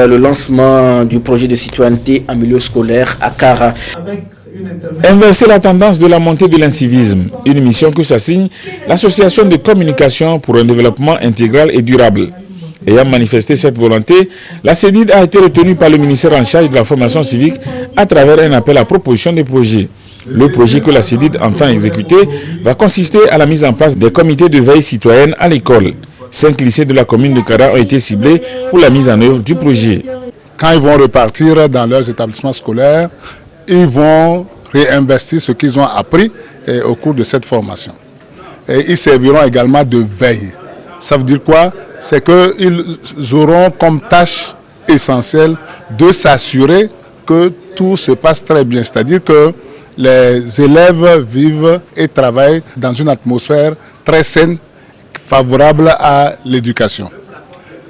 Le lancement du projet de citoyenneté en milieu scolaire à Kara. Inverser la tendance de la montée de l'incivisme, une mission que s'assigne l'association de communication pour un développement intégral et durable. Ayant manifesté cette volonté, la CEDID a été retenue par le ministère en charge de la formation civique à travers un appel à proposition de projet. Le projet que la CEDID entend exécuter va consister à la mise en place des comités de veille citoyenne à l'école. 5 lycées de la commune de Kara ont été ciblés pour la mise en œuvre du projet. Quand ils vont repartir dans leurs établissements scolaires, ils vont réinvestir ce qu'ils ont appris au cours de cette formation. Et ils serviront également de veille. Ça veut dire quoi? C'est qu'ils auront comme tâche essentielle de s'assurer que tout se passe très bien. C'est-à-dire que les élèves vivent et travaillent dans une atmosphère très saine, favorable à l'éducation.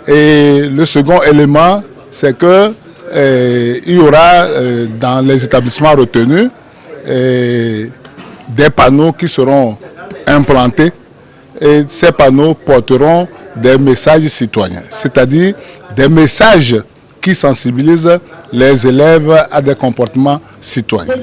Et le second élément, c'est qu'il y aura dans les établissements retenus des panneaux qui seront implantés et ces panneaux porteront des messages citoyens, c'est-à-dire des messages qui sensibilisent les élèves à des comportements citoyens.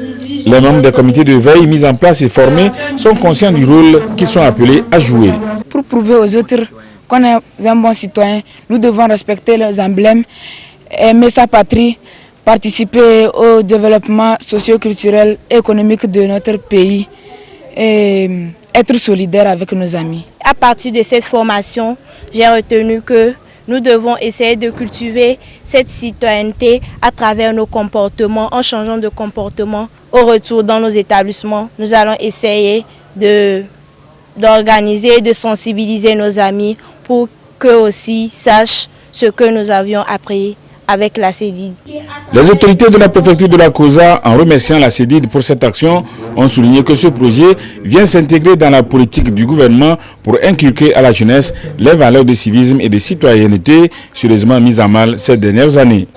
Les membres des comités de veille mis en place et formés sont conscients du rôle qu'ils sont appelés à jouer. Pour prouver aux autres qu'on est un bon citoyen, nous devons respecter les emblèmes, aimer sa patrie, participer au développement socio-culturel et économique de notre pays et être solidaire avec nos amis. À partir de cette formation, j'ai retenu que nous devons essayer de cultiver cette citoyenneté à travers nos comportements, en changeant de comportement. Au retour dans nos établissements, nous allons essayer d'organiser, de sensibiliser nos amis pour qu'eux aussi sachent ce que nous avions appris avec la CEDID. Les autorités de la préfecture de la Kosa, en remerciant la CEDID pour cette action, ont souligné que ce projet vient s'intégrer dans la politique du gouvernement pour inculquer à la jeunesse les valeurs de civisme et de citoyenneté sérieusement mises à mal ces dernières années.